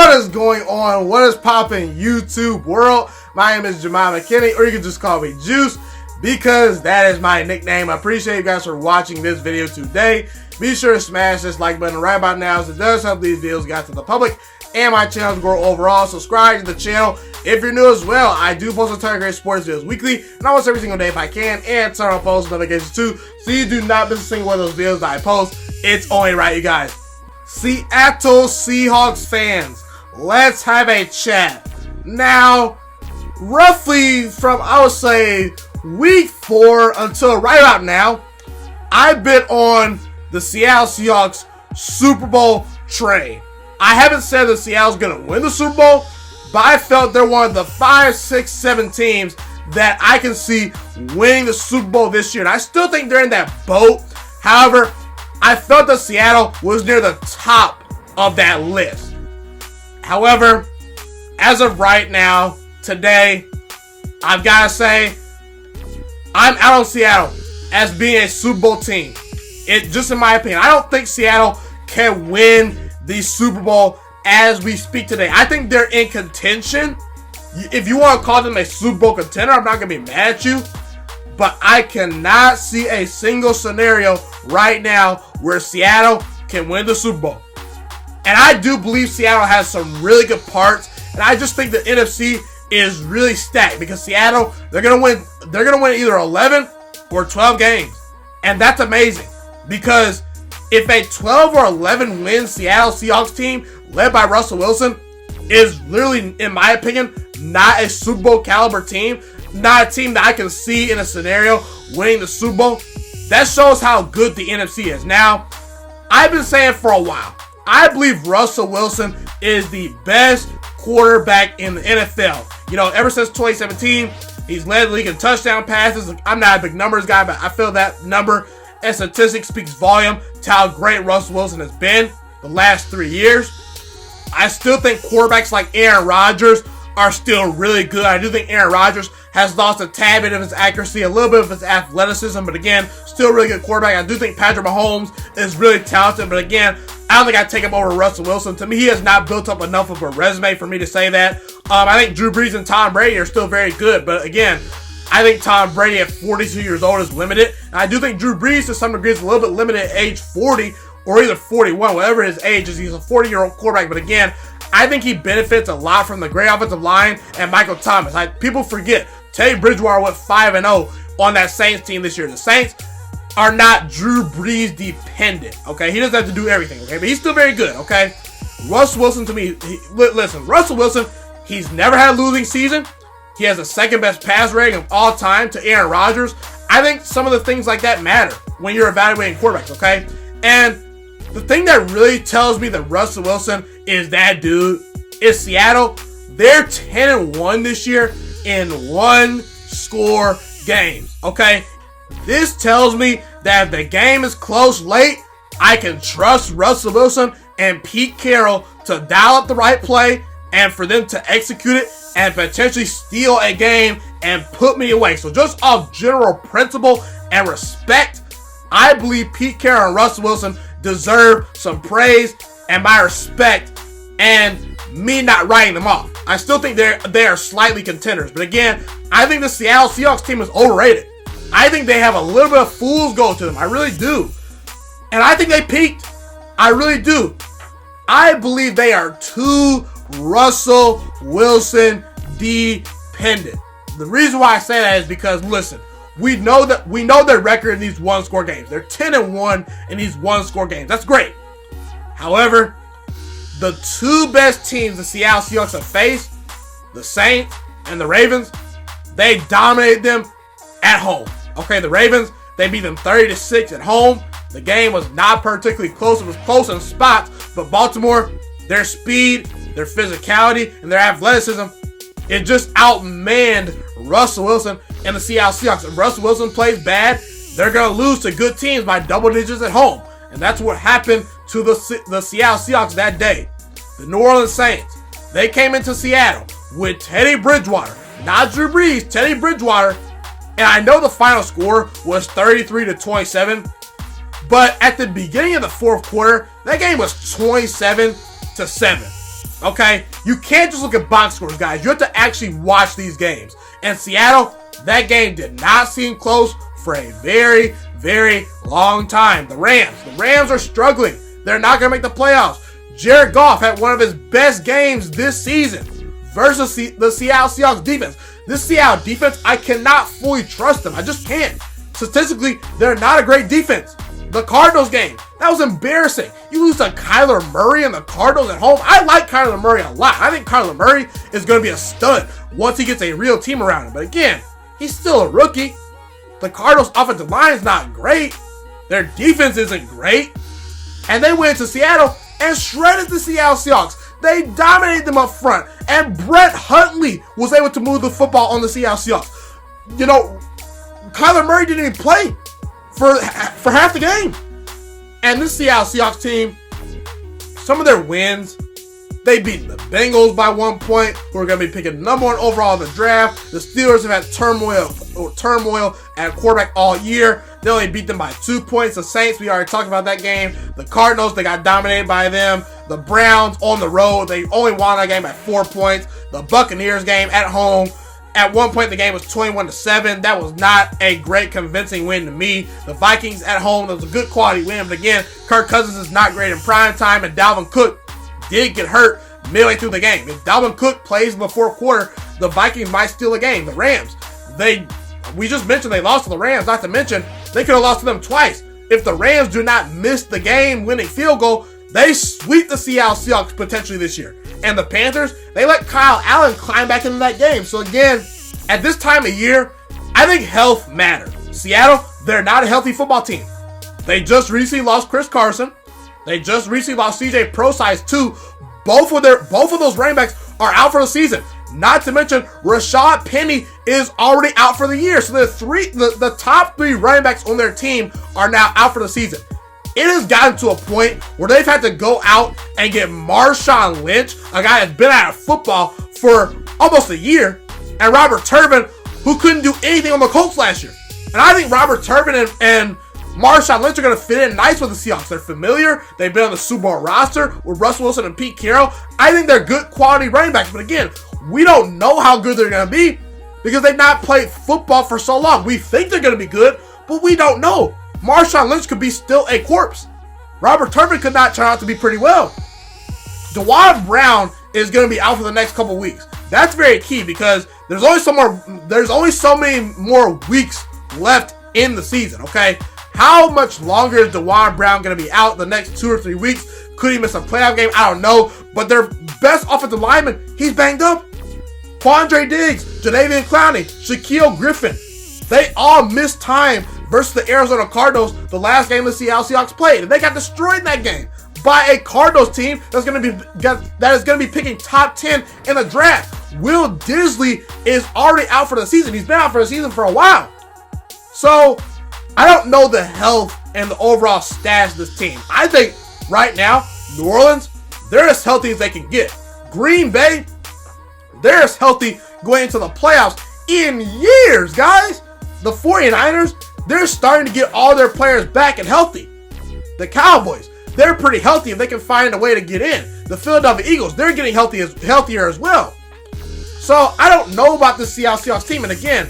What is going on? What is popping, YouTube world? My name is Ghiman McKinney, or you can just call me Juice, because that is my nickname. I appreciate you guys for watching this video today. Be sure to smash this like button right about now, as it does help these videos get to the public and my channel to grow overall. Subscribe to the channel if you're new as well. I do post a ton of great sports videos weekly, and almost every single day if I can, and turn on post notifications too, so you do not miss a single one of those videos that I post. It's only right, you guys. Seattle Seahawks fans, let's have a chat. Now, roughly from, I would say, week 4 until right about now, I've been on the Seattle Seahawks Super Bowl train. I haven't said that Seattle's going to win the Super Bowl, but I felt they're one of the 5, 6, 7 teams that I can see winning the Super Bowl this year. And I still think they're in that boat. However, I felt that Seattle was near the top of that list. However, as of right now, today, I've got to say, I'm out on Seattle as being a Super Bowl team. Just in my opinion, I don't think Seattle can win the Super Bowl as we speak today. I think they're in contention. If you want to call them a Super Bowl contender, I'm not going to be mad at you. But I cannot see a single scenario right now where Seattle can win the Super Bowl. And I do believe Seattle has some really good parts. And I just think the NFC is really stacked, because Seattle, they're gonna win either 11 or 12 games. And that's amazing, because if a 12 or 11 win Seattle Seahawks team led by Russell Wilson is literally, in my opinion, not a Super Bowl caliber team, not a team that I can see in a scenario winning the Super Bowl, that shows how good the NFC is. Now, I've been saying for a while, I believe Russell Wilson is the best quarterback in the NFL. You know, ever since 2017, he's led the league in touchdown passes. I'm not a big numbers guy, but I feel that number and statistics speaks volume to how great Russell Wilson has been the last 3 years. I still think quarterbacks like Aaron Rodgers are still really good. I do think Aaron Rodgers has lost a tad bit of his accuracy, a little bit of his athleticism, but again, still a really good quarterback. I do think Patrick Mahomes is really talented, but again, I don't think I'd take him over Russell Wilson. To me, he has not built up enough of a resume for me to say that. I think Drew Brees and Tom Brady are still very good, but again, I think Tom Brady at 42 years old is limited. And I do think Drew Brees to some degree is a little bit limited at age 40 or either 41, whatever his age is. He's a 40-year-old quarterback, but again, I think he benefits a lot from the great offensive line and Michael Thomas. People forget, Teddy Bridgewater went 5-0 on that Saints team this year. The Saints are not Drew Brees dependent, okay? He doesn't have to do everything, okay? But he's still very good, okay? Russell Wilson, to me, listen, Russell Wilson, he's never had a losing season. He has the second best pass rating of all time to Aaron Rodgers. I think some of the things like that matter when you're evaluating quarterbacks, okay? And the thing that really tells me that Russell Wilson is that dude is Seattle. They're 10-1 this year in one-score games, okay? This tells me that if the game is close late, I can trust Russell Wilson and Pete Carroll to dial up the right play and for them to execute it and potentially steal a game and put me away. So just off general principle and respect, I believe Pete Carroll and Russell Wilson deserve some praise and my respect and me not writing them off. I still think they are slightly contenders. But again, I think the Seattle Seahawks team is overrated. I think they have a little bit of fool's gold to them. I really do. And I think they peaked. I really do. I believe they are too Russell Wilson dependent. The reason why I say that is because, listen, we know their record in these one-score games. They're 10-1 in these one-score games. That's great. However, the two best teams the Seattle Seahawks have faced, the Saints and the Ravens, they dominated them at home. Okay, the Ravens, they beat them 30-6 at home. The game was not particularly close. It was close in spots, but Baltimore, their speed, their physicality, and their athleticism, it just outmanned Russell Wilson and the Seattle Seahawks. If Russell Wilson plays bad, they're going to lose to good teams by double digits at home. And that's what happened to the Seattle Seahawks that day. The New Orleans Saints, they came into Seattle with Teddy Bridgewater, not Drew Brees, Teddy Bridgewater. And I know the final score was 33-27, but at the beginning of the fourth quarter, that game was 27-7. Okay? You can't just look at box scores, guys. You have to actually watch these games. And Seattle, that game did not seem close for a very, very long time. The Rams are struggling. They're not going to make the playoffs. Jared Goff had one of his best games this season versus the Seattle Seahawks defense. This Seattle defense, I cannot fully trust them. I just can't. Statistically, they're not a great defense. The Cardinals game, that was embarrassing. You lose to Kyler Murray and the Cardinals at home. I like Kyler Murray a lot. I think Kyler Murray is going to be a stud once he gets a real team around him. But again, he's still a rookie. The Cardinals' offensive line is not great. Their defense isn't great. And they went to Seattle and shredded the Seattle Seahawks. They dominated them up front. And Brett Hundley was able to move the football on the Seattle Seahawks. You know, Kyler Murray didn't even play for half the game. And this Seattle Seahawks team, some of their wins, they beat the Bengals by 1 point, who are going to be picking number 1 overall in the draft. The Steelers have had turmoil at quarterback all year. They only beat them by 2 points. The Saints, we already talked about that game. The Cardinals, they got dominated by them. The Browns on the road, they only won that game by 4 points. The Buccaneers game at home, at one point the game was 21-7. That was not a great convincing win to me. The Vikings at home, that was a good quality win. But again, Kirk Cousins is not great in prime time, and Dalvin Cook did get hurt midway through the game. If Dalvin Cook plays in the fourth quarter, the Vikings might steal the game. The Rams, we just mentioned they lost to the Rams, not to mention they could have lost to them twice. If the Rams do not miss the game-winning field goal, they sweep the Seattle Seahawks potentially this year. And the Panthers, they let Kyle Allen climb back into that game. So again, at this time of year, I think health matters. Seattle, they're not a healthy football team. They just recently lost Chris Carson. They just recently lost CJ Prosise too. Both of those running backs are out for the season. Not to mention, Rashad Penny is already out for the year. So the top 3 running backs on their team are now out for the season. It has gotten to a point where they've had to go out and get Marshawn Lynch, a guy that's been out of football for almost a year, and Robert Turbin, who couldn't do anything on the Colts last year. And I think Robert Turbin and Marshawn Lynch are going to fit in nice with the Seahawks. They're familiar. They've been on the Super Bowl roster with Russell Wilson and Pete Carroll. I think they're good quality running backs. But again, we don't know how good they're going to be because they've not played football for so long. We think they're going to be good, but we don't know. Marshawn Lynch could be still a corpse. Robert Turbin could not turn out to be pretty well. DeJuan Brown is going to be out for the next couple weeks. That's very key because there's only so many more weeks left in the season, okay? How much longer is DeJuan Brown going to be out the next 2 or 3 weeks? Could he miss a playoff game? I don't know. But their best offensive lineman, he's banged up. Quandre Diggs, Jadeveon Clowney, Shaquille Griffin. They all missed time versus the Arizona Cardinals the last game the Seattle Seahawks played. And they got destroyed in that game by a Cardinals team that is going to be picking top 10 in the draft. Will Disley is already out for the season. He's been out for the season for a while. So I don't know the health and the overall status of this team. I think right now, New Orleans, they're as healthy as they can get. Green Bay, they're as healthy going into the playoffs in years, guys. The 49ers, they're starting to get all their players back and healthy. The Cowboys, they're pretty healthy if they can find a way to get in. The Philadelphia Eagles, they're getting healthier as well. So I don't know about this Seattle Seahawks team. And again,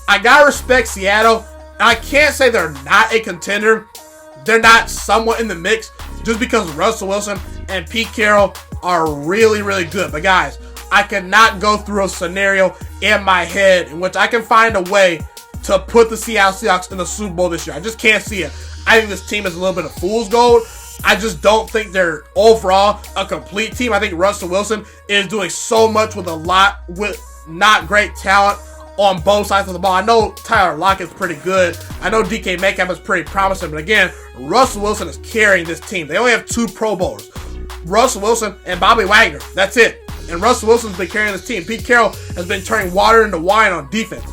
I gotta respect Seattle. And I can't say they're not a contender. They're not somewhat in the mix just because Russell Wilson and Pete Carroll are really, really good. But guys, I cannot go through a scenario in my head in which I can find a way to put the Seattle Seahawks in the Super Bowl this year. I just can't see it. I think this team is a little bit of fool's gold. I just don't think they're overall a complete team. I think Russell Wilson is doing so much with not great talent on both sides of the ball. I know Tyler Lockett's pretty good. I know DK Metcalf is pretty promising. But again, Russell Wilson is carrying this team. They only have 2 Pro Bowlers. Russell Wilson and Bobby Wagner. That's it. And Russell Wilson's been carrying this team. Pete Carroll has been turning water into wine on defense.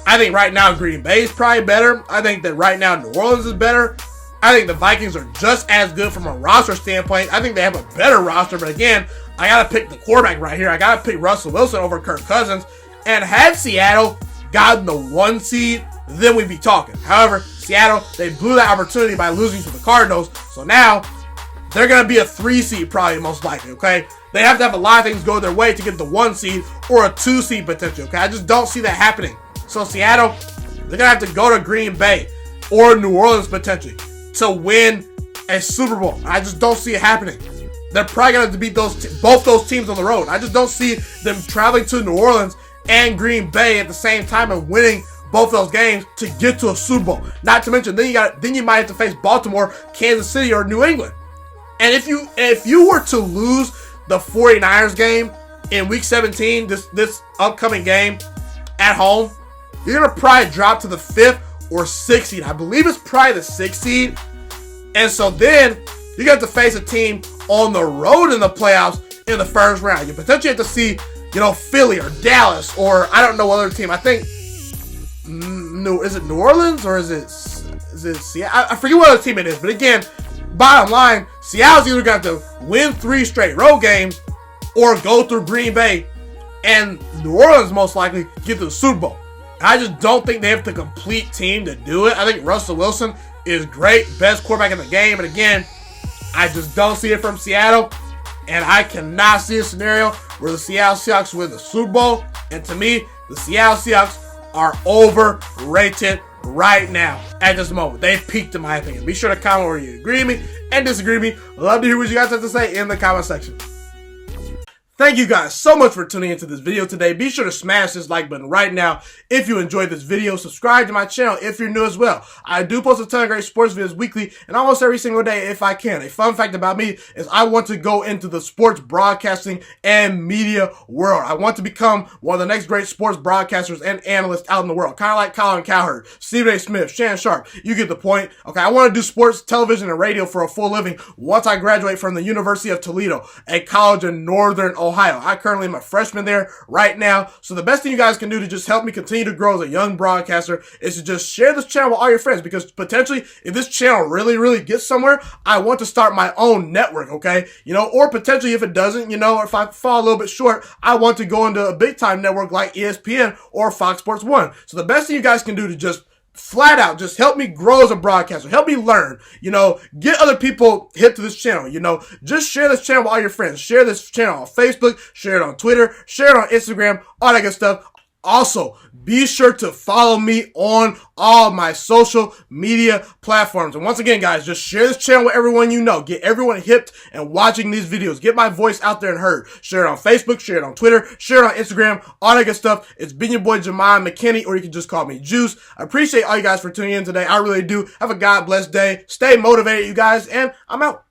I think right now Green Bay is probably better. I think that right now New Orleans is better. I think the Vikings are just as good from a roster standpoint. I think they have a better roster. But again, I got to pick the quarterback right here. I got to pick Russell Wilson over Kirk Cousins. And had Seattle gotten the 1 seed, then we'd be talking. However, Seattle, they blew that opportunity by losing to the Cardinals. So now, they're going to be a 3 seed probably most likely, okay? They have to have a lot of things go their way to get the 1 seed or a 2 seed potential, okay? I just don't see that happening. So Seattle, they're going to have to go to Green Bay or New Orleans potentially to win a Super Bowl. I just don't see it happening. They're probably going to have to beat both those teams on the road. I just don't see them traveling to New Orleans and Green Bay at the same time and winning both those games to get to a Super Bowl. Not to mention, then you might have to face Baltimore, Kansas City, or New England. And if you were to lose the 49ers game in Week 17, this upcoming game at home, you're going to probably drop to the 5th or 6th seed. I believe it's probably the 6th seed. And so then you got to face a team on the road in the playoffs in the first round. You potentially have to see, Philly or Dallas or I don't know what other team. I think, is it New Orleans or is it Seattle? I forget what other team it is. But again, bottom line, Seattle's either got to win 3 straight road games or go through Green Bay and New Orleans most likely get to the Super Bowl. I just don't think they have the complete team to do it. I think Russell Wilson is great, best quarterback in the game. And again, I just don't see it from Seattle. And I cannot see a scenario where the Seattle Seahawks win the Super Bowl. And to me, the Seattle Seahawks are overrated right now at this moment. They've peaked in my opinion. Be sure to comment where you agree with me and disagree with me. Love to hear what you guys have to say in the comment section. Thank you guys so much for tuning into this video today. Be sure to smash this like button right now if you enjoyed this video. Subscribe to my channel if you're new as well. I do post a ton of great sports videos weekly and almost every single day if I can. A fun fact about me is I want to go into the sports broadcasting and media world. I want to become one of the next great sports broadcasters and analysts out in the world. Kind of like Colin Cowherd, Stephen A. Smith, Shannon Sharp. You get the point. Okay, I want to do sports, television, and radio for a full living once I graduate from the University of Toledo, a college in Northern Ohio. I currently am a freshman there right now. So the best thing you guys can do to just help me continue to grow as a young broadcaster is to just share this channel with all your friends, because potentially if this channel really gets somewhere, I want to start my own network, okay? Or potentially if it doesn't, or if I fall a little bit short, I want to go into a big time network like ESPN or Fox Sports 1. So the best thing you guys can do to just flat out just help me grow as a broadcaster, help me learn, get other people hip to this channel, just share this channel with all your friends, share this channel on Facebook, share it on Twitter, share it on Instagram, all that good stuff. Also, be sure to follow me on all my social media platforms. And once again, guys, just share this channel with everyone you know. Get everyone hipped and watching these videos. Get my voice out there and heard. Share it on Facebook, share it on Twitter, share it on Instagram, all that good stuff. It's been your boy, Ghiman Mckinney, or you can just call me Juice. I appreciate all you guys for tuning in today. I really do. Have a God blessed day. Stay motivated, you guys, and I'm out.